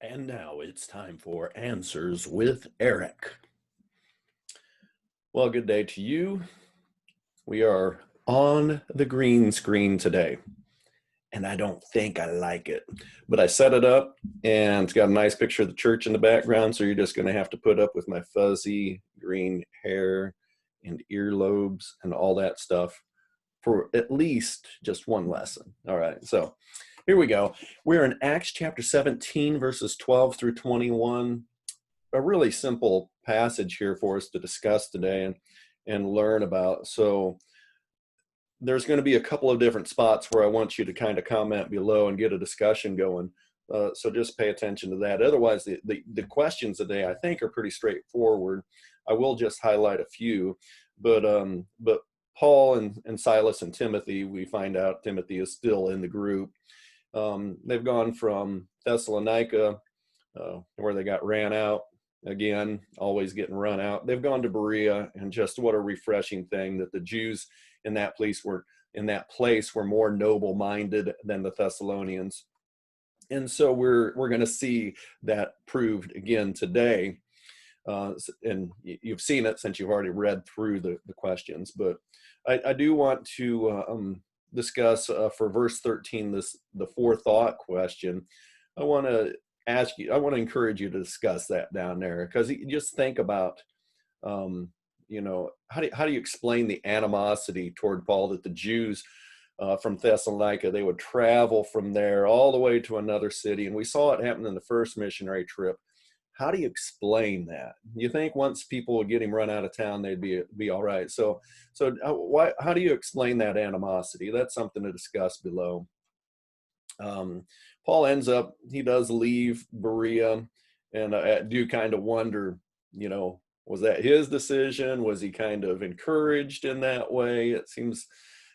And now it's time for Answers with Eric. Well, good day to you. We are on the green screen today, and I don't think I like it, but I set it up and it's got a nice picture of the church in the background, so you're just going to have to put up with my fuzzy green hair and earlobes and all that stuff for at least just one lesson. All right, so here we go. We're in Acts chapter 17, verses 12 through 21. A really simple passage here for us to discuss today and learn about. So there's going to be a couple of different spots where I want you to kind of comment below and get a discussion going. So just pay attention to that. Otherwise, the questions today I think are pretty straightforward. I will just highlight a few, but Paul and Silas and Timothy, we find out Timothy is still in the group. They've gone from Thessalonica, where they got ran out, again, always getting run out. They've gone to Berea, and just what a refreshing thing that the Jews in that place were more noble-minded than the Thessalonians. And so we're going to see that proved again today. And you've seen it since you've already read through the questions, but I do want to discuss for verse 13 the forethought question. I want to encourage you to discuss that down there, because you just think about how do you explain the animosity toward Paul that the Jews from Thessalonica, they would travel from there all the way to another city, and we saw it happen in the first missionary trip. How do you explain that? You think once people would get him run out of town, they'd be all right. So how do you explain that animosity? That's something to discuss below. Paul he does leave Berea, and I do kind of wonder, was that his decision? Was he kind of encouraged in that way? It seems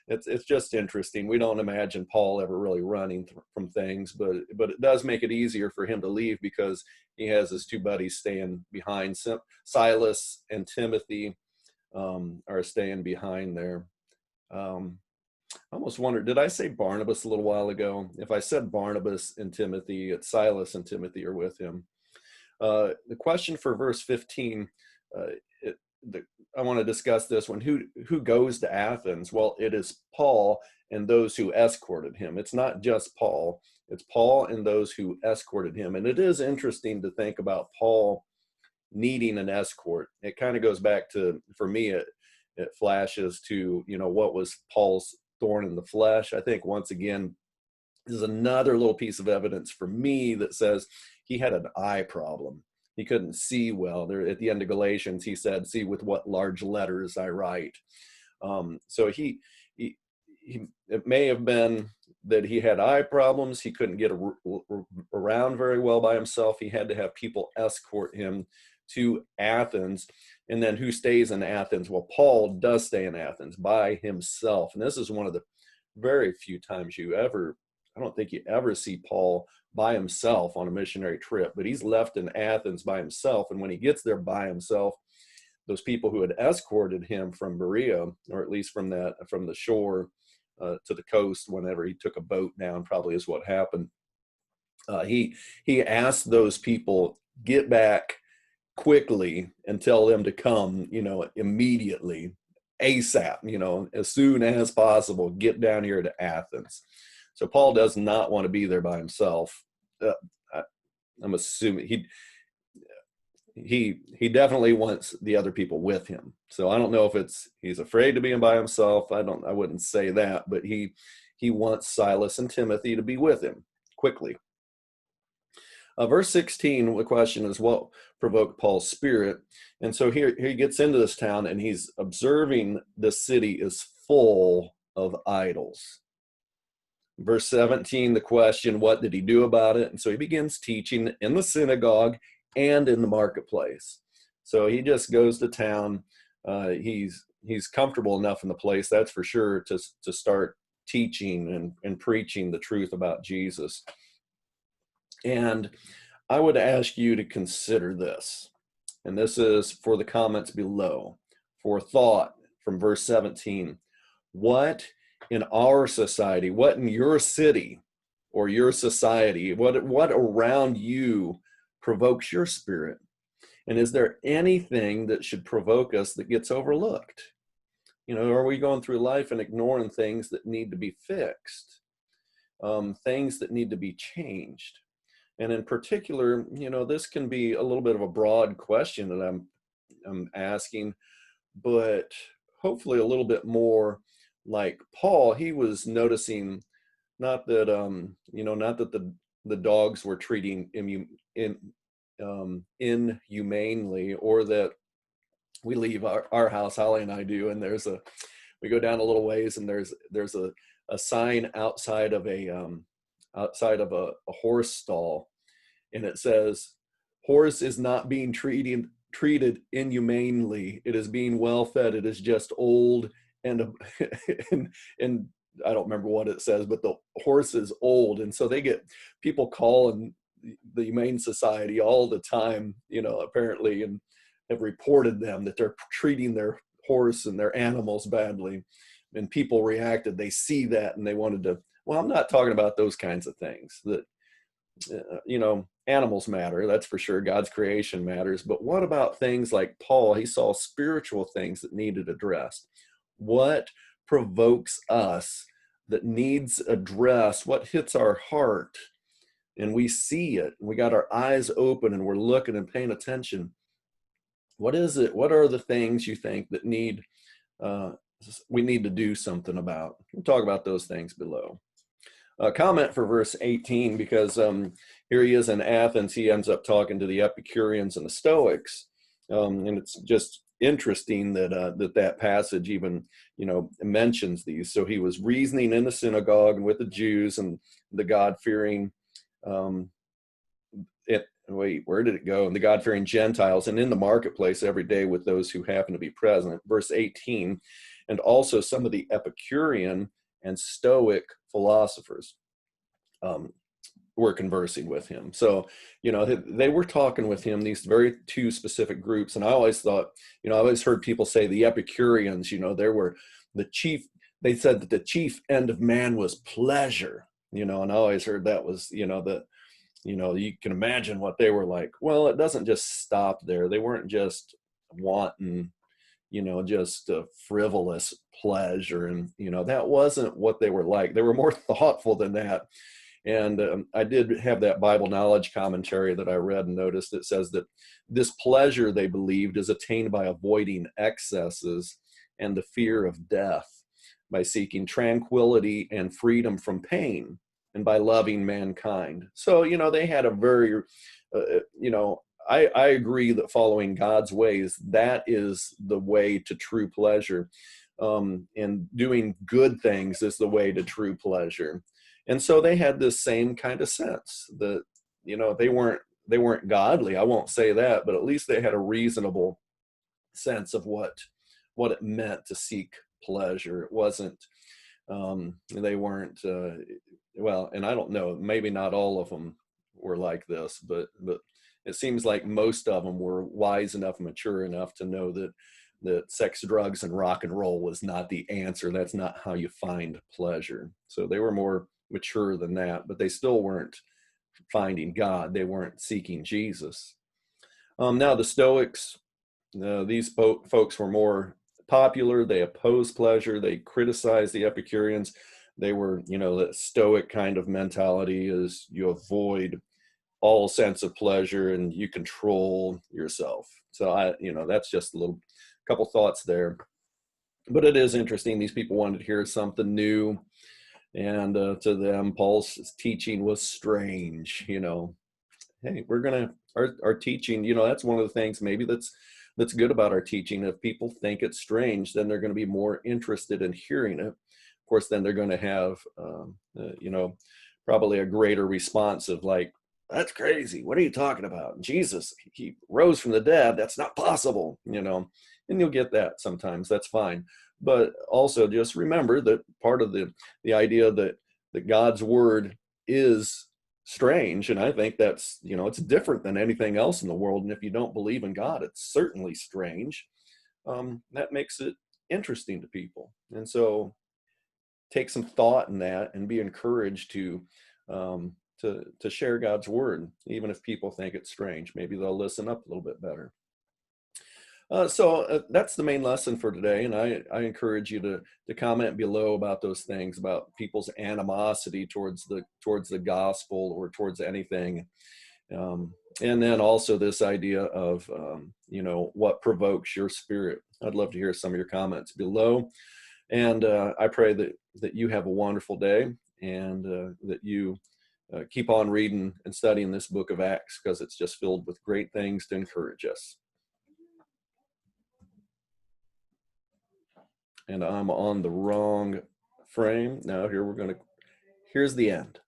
it's just interesting. We don't imagine Paul ever really running from things, but it does make it easier for him to leave because he has his two buddies staying behind. Silas and Timothy are staying behind there. I almost wondered, did I say Barnabas a little while ago? If I said Barnabas and Timothy, it's Silas and Timothy are with him. The question for verse 15, I want to discuss this one. Who goes to Athens? Well, it is Paul and those who escorted him. It's not just Paul. It's Paul and those who escorted him. And it is interesting to think about Paul needing an escort. It kind of goes back to, for me, it flashes to, what was Paul's thorn in the flesh. I think once again, this is another little piece of evidence for me that says he had an eye problem. He couldn't see well. There at the end of Galatians, he said, "See with what large letters I write." So it may have been that he had eye problems. He couldn't get around very well by himself. He had to have people escort him to Athens. And then who stays in Athens? Well, Paul does stay in Athens by himself. And this is one of the very few times I don't think you ever see Paul by himself on a missionary trip, but he's left in Athens by himself. And when he gets there by himself, those people who had escorted him from Berea, or at least from the shore to the coast, whenever he took a boat down, probably is what happened. He asked those people, get back quickly and tell them to come, immediately, ASAP, as soon as possible, get down here to Athens. So Paul does not want to be there by himself. I'm assuming he definitely wants the other people with him. So I don't know if he's afraid to be by himself. I wouldn't say that, but he wants Silas and Timothy to be with him quickly. Verse 16, the question is, what provoked Paul's spirit? And so here he gets into this town, and he's observing the city is full of idols. Verse 17, the question, what did he do about it? And so he begins teaching in the synagogue and in the marketplace. So he just goes to town. He's comfortable enough in the place, that's for sure, to start teaching and preaching the truth about Jesus. And I would ask you to consider this. And this is for the comments below. For thought from verse 17. What in our society, what in your city or your society? What around you provokes your spirit? And is there anything that should provoke us that gets overlooked? Are we going through life and ignoring things that need to be fixed, things that need to be changed? And in particular, this can be a little bit of a broad question that I'm asking, but hopefully a little bit more like Paul. He was noticing not that the dogs were treating inhumanely, or that we leave our house, Holly and I do, and we go down a little ways, and there's a sign outside of a horse stall, and it says, "Horse is not being treated inhumanely. It is being well fed. It is just old and and I don't remember what it says, but the horse is old." And so they get people calling the Humane Society all the time, apparently, and have reported them that they're treating their horse and their animals badly. And people reacted. They see that and they wanted to. Well, I'm not talking about those kinds of things. That animals matter, that's for sure. God's creation matters. But what about things like Paul? He saw spiritual things that needed addressed. What provokes us that needs addressed? What hits our heart? And we see it. We got our eyes open and we're looking and paying attention. What is it? What are the things you think that we need to do something about? We'll talk about those things below. Comment for verse 18, because here he is in Athens. He ends up talking to the Epicureans and the Stoics, and it's just interesting that passage even mentions these. So he was reasoning in the synagogue with the Jews and the God-fearing where did it go? And the God-fearing Gentiles, and in the marketplace every day with those who happen to be present. Verse 18, and also some of the Epicurean and Stoic philosophers were conversing with him. So, they were talking with him, these very two specific groups. And I always thought, I always heard people say the Epicureans, they said that the chief end of man was pleasure, and I always heard that was, you can imagine what they were like. Well, it doesn't just stop there. They weren't just wanting, just a frivolous pleasure. And, that wasn't what they were like. They were more thoughtful than that. And I did have that Bible knowledge commentary that I read and noticed. It says that this pleasure, they believed, is attained by avoiding excesses and the fear of death, by seeking tranquility and freedom from pain, and by loving mankind. So, they had a very, I agree that following God's ways, that is the way to true pleasure. And doing good things is the way to true pleasure. And so they had this same kind of sense that, they weren't godly. I won't say that, but at least they had a reasonable sense of what it meant to seek pleasure. It wasn't, they weren't, and I don't know, maybe not all of them were like this, but it seems like most of them were wise enough and mature enough to know that sex, drugs, and rock and roll was not the answer. That's not how you find pleasure. So they were more mature than that, but they still weren't finding God. They weren't seeking Jesus. Now the Stoics, these folks were more popular. They opposed pleasure. They criticized the Epicureans. They were, the Stoic kind of mentality is you avoid all sense of pleasure and you control yourself. So that's just a couple thoughts there. But it is interesting. These people wanted to hear something new. And to them, Paul's teaching was strange. Hey, our teaching, that's one of the things maybe that's good about our teaching. If people think it's strange, then they're going to be more interested in hearing it. Of course, then they're going to have, probably a greater response of like, that's crazy. What are you talking about? Jesus, he rose from the dead. That's not possible, and you'll get that sometimes. That's fine. But also just remember that part of the idea that God's word is strange. And I think that's, it's different than anything else in the world. And if you don't believe in God, it's certainly strange. That makes it interesting to people. And so take some thought in that and be encouraged to to share God's word, even if people think it's strange. Maybe they'll listen up a little bit better. So that's the main lesson for today, and I encourage you to comment below about those things, about people's animosity towards the gospel or towards anything, and then also this idea of what provokes your spirit. I'd love to hear some of your comments below, and I pray that you have a wonderful day, and that you keep on reading and studying this book of Acts, because it's just filled with great things to encourage us. And I'm on the wrong frame. Now here's the end.